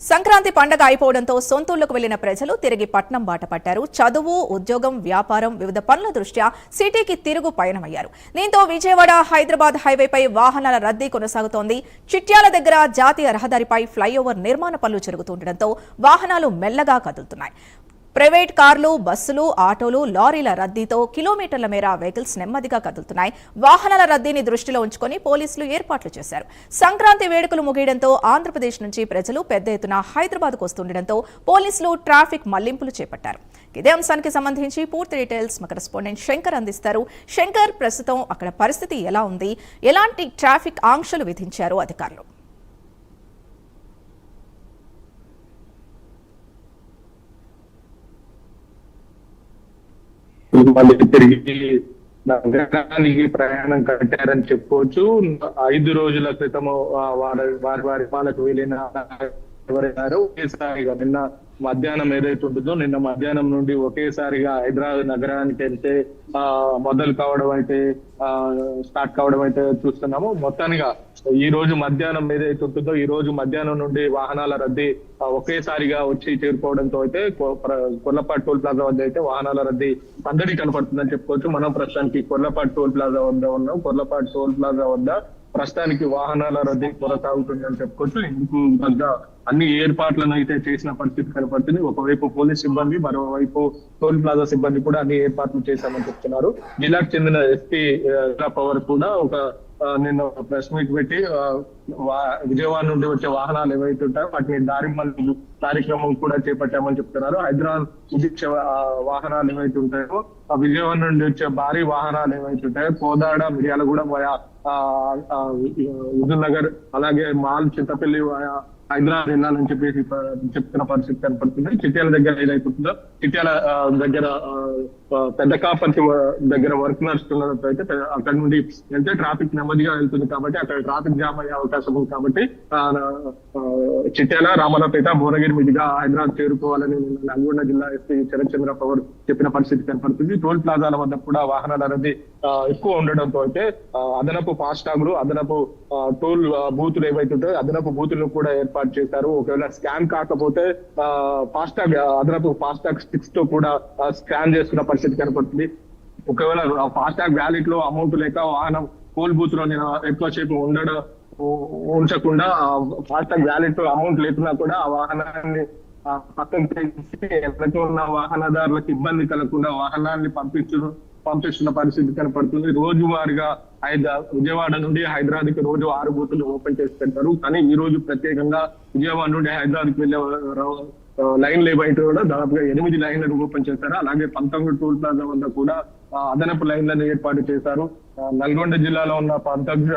సంక్రాంతి పండగ అయిపోవడంతో సొంతూళ్లకు వెళ్లిన ప్రజలు తిరిగి పట్నం బాట పట్టారు. చదువు, ఉద్యోగం, వ్యాపారం, వివిధ పనుల దృష్ట్యా సిటీకి తిరుగు పయనమయ్యారు. దీంతో విజయవాడ హైదరాబాద్ హైవేపై వాహనాల రద్దీ కొనసాగుతోంది. చిట్యాల దగ్గర జాతీయ రహదారిపై ఫ్లైఓవర్ నిర్మాణ పనులు జరుగుతుండటంతో వాహనాలు మెల్లగా కదులుతున్నాయి. ప్రైవేట్ కార్లు, బస్సులు, ఆటోలు, లారీల రద్దీతో కిలోమీటర్ల మేర వెహికల్స్ నెమ్మదిగా కదులుతున్నాయి. వాహనాల రద్దీని దృష్టిలో ఉంచుకొని పోలీసులు ఏర్పాట్లు చేశారు. సంక్రాంతి వేడుకలు ముగియడంతో ఆంధ్రప్రదేశ్ నుంచి ప్రజలు పెద్ద ఎత్తున హైదరాబాద్కు వస్తుండటంతో పోలీసులు ట్రాఫిక్ మళ్లింపులు చేపట్టారు. ఇదే అంశానికి సంబంధించి పూర్తి డీటెయిల్స్ మా కరెస్పాండెంట్ శంకర్ అందిస్తారు. శంకర్, ప్రస్తుతం అక్కడ పరిస్థితి ఎలా ఉంది? ఎలాంటి ట్రాఫిక్ ఆంక్షలు విధించారు అధికారులు? మళ్ళీ తిరిగి నగరానికి ప్రయాణం కట్టారని చెప్పుకోవచ్చు. 5 రోజుల క్రితము వారి వారి వాళ్ళకు వెళ్ళిన ఎవరైనారో ఒకేసారిగా నిన్న మధ్యాహ్నం ఏదైతే ఉంటుందో నిన్న మధ్యాహ్నం నుండి ఒకేసారిగా హైదరాబాద్ నగరానికి వెళ్తే మొదలు కావడం అయితే స్టార్ట్ కావడం అయితే చూస్తున్నాము. మొత్తానిగా ఈ రోజు మధ్యాహ్నం ఏదైతే ఉంటుందో ఈ రోజు మధ్యాహ్నం నుండి వాహనాల రద్దీ ఒకేసారిగా వచ్చి చేరుకోవడంతో అయితే కొర్లపాటు టోల్ ప్లాజా వద్ద అయితే వాహనాల రద్దీ సందడి కనపడుతుందని చెప్పుకోవచ్చు. మనం ప్రస్తుతానికి కొర్లపాటు టోల్ ప్లాజా వద్ద ఉన్నాం. కొర్లపాటు టోల్ ప్లాజా వద్ద ప్రస్తుతానికి వాహనాల రద్దీ కొనసాగుతుందని చెప్పుకోవచ్చు. ఇందుకు తగ్గ అన్ని ఏర్పాట్లను అయితే చేసిన పరిస్థితి కనపడుతుంది. ఒకవైపు పోలీస్ సిబ్బంది, మరోవైపు టోల్ ప్లాజా సిబ్బంది కూడా అన్ని ఏర్పాట్లు చేశామని చెప్తున్నారు. జిల్లాకు చెందిన ఎస్పీ పవర్ కూడా నిన్న ప్రెస్ మీట్ పెట్టి విజయవాడ నుండి వచ్చే వాహనాలు ఏవైతే ఉంటాయో వాటిని దారి మళ్ళీ కార్యక్రమం కూడా చేపట్టామని చెప్తున్నారు. హైదరాబాద్ ఉదిచ్చే వాహనాలు ఏవైతే ఉంటాయో విజయవాడ నుండి వచ్చే భారీ వాహనాలు ఏవైతే ఉంటాయో కోదాడ, మిర్యాలగూడ, హుజూర్ నగర్, అలాగే మాల్, చింతపల్లి హైదరాబాద్ వెళ్ళాలని చెప్పేసి చెప్తున్న పరిస్థితి కనపడుతుంది. చిట్యాల దగ్గర ఏదైతుందో చిట్యాల దగ్గర పెద్ద కాపర్తి దగ్గర వర్క్ నడుస్తున్నట్టు అయితే అక్కడ నుండి వెళ్తే ట్రాఫిక్ నెమ్మదిగా వెళ్తుంది కాబట్టి అక్కడ ట్రాఫిక్ జామ్ అయ్యే అవకాశం ఉంది. కాబట్టి చిట్యాల, రామన్నపేట, భువనగిరి మీదుగా హైదరాబాద్ చేరుకోవాలని నల్గొండ జిల్లా ఎస్పీ చంద్ర పవర్ చెప్పిన పరిస్థితి కనపడుతుంది. టోల్ ప్లాజాల వద్ద కూడా వాహనాల రద్దీ ఎక్కువ ఉండడంతో అయితే అదనపు ఫాస్టాగ్లు, అదనపు టోల్ బూతులు ఏవైతే ఉంటాయో అదనపు బూతులను కూడా ఏర్పాటు చేశారు. ఒకవేళ స్కాన్ కాకపోతే ఫాస్టాగ్, అదనపు ఫాస్టాగ్ స్టిక్స్ తో కూడా స్కాన్ చేస్తున్న పరిస్థితి కనపడుతుంది. ఒకవేళ ఫాస్టాగ్ వ్యాలెట్ లో అమౌంట్ లేక వాహనం టోల్ బూత్ లో నేను ఎక్కువసేపు ఉంచకుండా ఫాస్టాగ్ వ్యాలెట్ లో అమౌంట్ లేకున్నా కూడా ఆ వాహనాన్ని పక్కన తెచ్చి ఎక్కడికి ఉన్న వాహనదారులకు ఇబ్బంది కలగకుండా వాహనాన్ని పంపిస్తున్న పరిస్థితి కనపడుతుంది. రోజువారీగా విజయవాడ నుండి హైదరాబాద్ కి రోజు 6 బూతులు ఓపెన్ చేసి పెడతారు. కానీ ఈ రోజు ప్రత్యేకంగా విజయవాడ నుండి హైదరాబాద్ కి వెళ్లే లైన్లు ఏవైతే కూడా దాదాపుగా 8 లైన్లను ఓపెన్ చేశారు. అలాగే 19 టోల్ ప్లాజా వద్ద కూడా అదనపు లైన్లను ఏర్పాటు చేశారు. నల్గొండ జిల్లాలో ఉన్న 19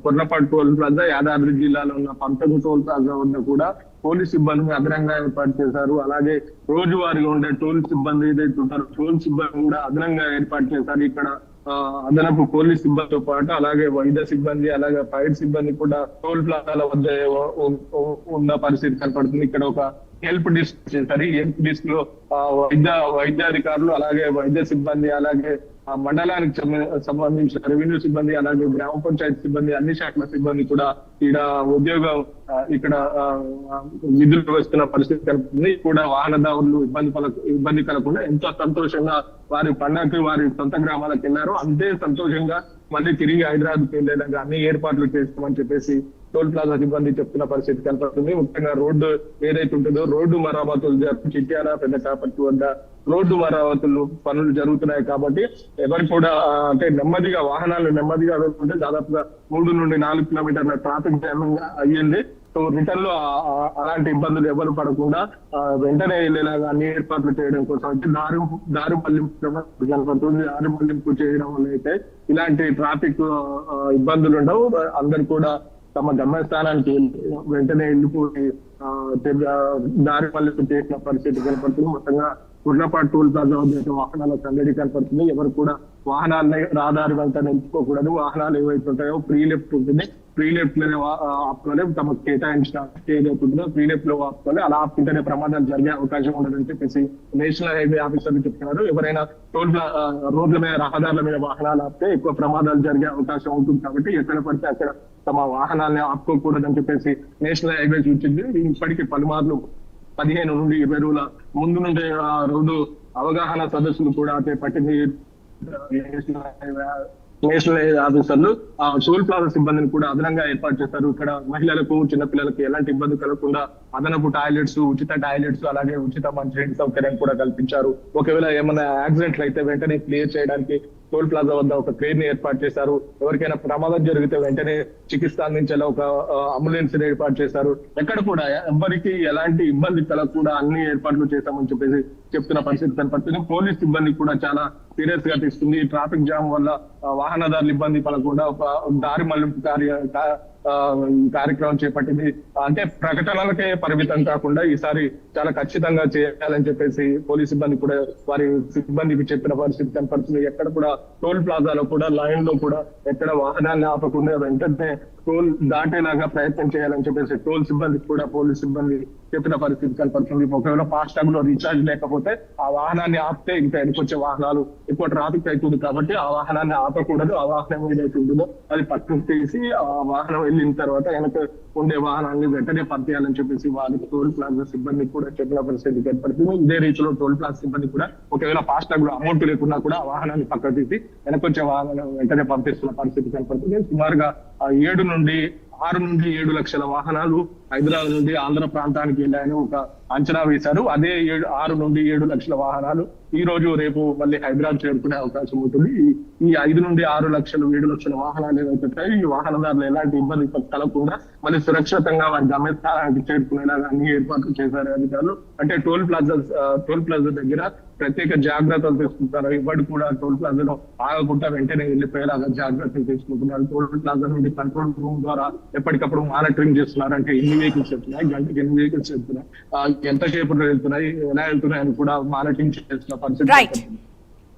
కొర్లపాటు టోల్ ప్లాజా, యాదాద్రి జిల్లాలో ఉన్న 19 టోల్ ప్లాజా వద్ద కూడా పోలీస్ సిబ్బందిని అదనంగా ఏర్పాటు చేశారు. అలాగే రోజువారీగా ఉండే టోల్ సిబ్బంది ఏదైతే ఉంటారో టోల్ సిబ్బంది కూడా అదనంగా ఏర్పాటు చేశారు. ఇక్కడ అదనపు పోలీస్ సిబ్బందితో పాటు అలాగే వైద్య సిబ్బంది, అలాగే ఫైర్ సిబ్బంది కూడా టోల్ ప్లాజాల వద్ద ఉన్న పరిస్థితి కనపడుతుంది. ఇక్కడ ఒక హెల్ప్ డెస్క్ చేశారు. ఈ హెల్ప్ డెస్క్ లో వైద్యాధికారులు, అలాగే వైద్య సిబ్బంది, అలాగే మండలానికి సంబంధించిన రెవెన్యూ సిబ్బంది, అలాగే గ్రామ పంచాయతీ సిబ్బంది, అన్ని శాఖల సిబ్బంది కూడా ఇక్కడ విధులు వస్తున్న పరిస్థితి కలుగుతుంది. కూడా వాహనదారులు ఇబ్బంది కలగకుండా ఎంతో సంతోషంగా వారి పండగకి వారి సొంత గ్రామాలకు వెళ్ళారు. అంతే సంతోషంగా మళ్ళీ తిరిగి హైదరాబాద్కి వెళ్లేలాగా అన్ని ఏర్పాట్లు చేస్తామని చెప్పేసి టోల్ ప్లాజా సిబ్బంది చెప్తున్న పరిస్థితి కనపడుతుంది. ముఖ్యంగా రోడ్డు ఏదైతే ఉంటుందో రోడ్డు మరమ్మతులు చిట్యాల, పెద్ద కాపర్తి వద్ద రోడ్డు మరమ్మతులు పనులు జరుగుతున్నాయి కాబట్టి ఎవరు కూడా అంటే నెమ్మదిగా వాహనాలు నెమ్మదిగా వెళ్తుంటే దాదాపుగా 3 నుండి 4 కిలోమీటర్ల ట్రాఫిక్ జామ్ అయ్యింది. సో రిటర్న్ లో అలాంటి ఇబ్బందులు ఎవరు పడకుండా వెంటనే వెళ్ళేలాగా అన్ని ఏర్పాట్లు చేయడం కోసం అయితే దారి మళ్లింపు చేయడం వల్ల అయితే ఇలాంటి ట్రాఫిక్ ఇబ్బందులు ఉండవు. అందరు కూడా తమ గమ్యస్థానానికి వెంటనే వెళ్ళిపోయి దారి మళ్లింపు చేసిన పరిస్థితి కనపడుతుంది. మొత్తంగా కొర్లపాటు టోల్ ప్లాజా వద్ద వాహనాల సందడి కనపడుతుంది. ఎవరు కూడా వాహనాలని రహదారి వెంట నిలుపుకోకూడదు. వాహనాలు ఏవైతే ఉంటాయో ప్రీ లెఫ్ట్ ఉంటుంది, ప్రీ లెఫ్ట్ లోనే ఆపుకోవాలి. తమకు కేటాయించిన స్టేజ్ అవుతుందో ప్రీ లెఫ్ట్ లో ఆపుకోవాలి. అలా ఆపుకుంటేనే ప్రమాదాలు జరిగే అవకాశం ఉండదని చెప్పేసి నేషనల్ హైవే ఆఫీసర్లు చెప్తున్నారు. ఎవరైనా రోడ్ల మీద రహదారుల మీద వాహనాలు ఆపితే ఎక్కువ ప్రమాదాలు జరిగే అవకాశం ఉంటుంది కాబట్టి ఎక్కడ పడితే అక్కడ తమ వాహనాన్ని ఆపుకోకూడదని చెప్పేసి నేషనల్ హైవేస్ ఇచ్చింది. ఇప్పటికీ పలుమార్లు 15 నుండి 20 రోజుల ముందు నుండే రోడ్డు అవగాహన సదస్సులు కూడా చేపట్టింది నేషనల్ ఆఫీసర్లు. టోల్ ప్లాజా సిబ్బందిని కూడా అదనంగా ఏర్పాటు చేస్తారు. ఇక్కడ మహిళలకు, చిన్నపిల్లలకు ఎలాంటి ఇబ్బంది కలగకుండా అదనపు టాయిలెట్స్, ఉచిత టాయిలెట్స్, అలాగే ఉచిత మంచినీటి సౌకర్యం కూడా కల్పించారు. ఒకవేళ ఏమైనా యాక్సిడెంట్లు అయితే వెంటనే క్లియర్ చేయడానికి టోల్ ప్లాజా వద్ద ఒక క్రేన్ ని ఏర్పాటు చేశారు. ఎవరికైనా ప్రమాదం జరిగితే వెంటనే చికిత్స అందించేలా ఒక అంబులెన్స్ ఏర్పాటు చేశారు. ఎక్కడ కూడా ఎవరికి ఎలాంటి ఇబ్బంది కలగకుండా అన్ని ఏర్పాట్లు చేశామని చెప్పేసి చెప్తున్న పరిస్థితి కనపడుతుంది. పోలీస్ సిబ్బంది కూడా చాలా సీరియస్ గా తీసుకుంది. ట్రాఫిక్ జామ్ వల్ల వాహనదారులు ఇబ్బంది పడకుండా ఒక దారి మళ్లింపు కార్యక్రమం చేపట్టింది. అంటే ప్రకటనలకే పరిమితం కాకుండా ఈసారి చాలా ఖచ్చితంగా చేయాలని చెప్పేసి పోలీస్ సిబ్బంది కూడా వారి సిబ్బందికి చెప్పిన పరిస్థితి కనపడుతుంది. ఎక్కడ కూడా టోల్ ప్లాజాలో కూడా లైన్ లో కూడా ఎక్కడ వాహనాన్ని ఆపకుండా వెంటనే టోల్ దాటేలాగా ప్రయత్నం చేయాలని చెప్పేసి టోల్ సిబ్బంది కూడా పోలీస్ సిబ్బంది చెప్పిన పరిస్థితి కనపడుతుంది. ఒకవేళ ఫాస్టాగ్ లో రీఛార్జ్ లేకపోతే ఆ వాహనాన్ని ఆపితే ఇంకా ఎన్నికొచ్చే వాహనాలు ఎక్కువ ట్రాఫిక్ అవుతుంది కాబట్టి ఆ వాహనాన్ని ఆపకూడదు. ఆ వాహనం ఏదైతే ఉంటుందో అది పక్కకు తీసి ఆ వాహనం వెళ్ళిన తర్వాత వెనక ఉండే వాహనాన్ని వెంటనే పంపించాలని చెప్పేసి వారికి టోల్ ప్లాజా సిబ్బంది కూడా చెప్పిన పరిస్థితి ఏర్పడుతుంది. ఇదే రీతిలో టోల్ ప్లాజా సిబ్బంది కూడా ఒకవేళ ఫాస్టాగ్ లో అమౌంట్ లేకున్నా కూడా ఆ వాహనాన్ని పక్కకు తీసి వెనకొచ్చే వాహనం వెంటనే పంపిస్తున్న పరిస్థితి కనపడుతుంది. సుమారుగా 6 నుండి 7 లక్షల వాహనాలు హైదరాబాద్ నుండి ఆంధ్ర ప్రాంతానికి వెళ్ళాయని ఒక అంచనా వేశారు. అదే 6 నుండి 7 లక్షల వాహనాలు ఈ రోజు రేపు మళ్ళీ హైదరాబాద్ చేరుకునే అవకాశం ఉంటుంది. ఈ 5 నుండి 6 లక్షలు 7 లక్షల వాహనాలు ఏవైతే ఈ వాహనదారులు ఎలాంటి ఇబ్బంది కలగకుండా మళ్ళీ సురక్షితంగా వారి గమ్యస్థానానికి చేరుకునేలాగా అన్ని ఏర్పాట్లు చేశారు అధికారులు. అంటే టోల్ ప్లాజా దగ్గర ప్రత్యేక జాగ్రత్తలు తీసుకుంటారు. ఇవాడు కూడా టోల్ ప్లాజాలో ఆగకుండా వెంటనే వెళ్ళిపోయేలాగా జాగ్రత్తలు తీసుకుంటున్నారు. టోల్ ప్లాజా నుండి కంట్రోల్ రూమ్ ద్వారా ఎప్పటికప్పుడు మానిటరింగ్ చేస్తున్నారు. అంటే ఎన్ని వెహికల్స్ వెళ్తున్నాయి, గంటకి ఎన్ని వెహికల్స్ వెళ్తున్నాయి, ఎంతసేపు వెళ్తున్నాయి, ఎలా వెళ్తున్నాయి అని కూడా మానిటరింగ్ చేస్తున్న పరిస్థితి.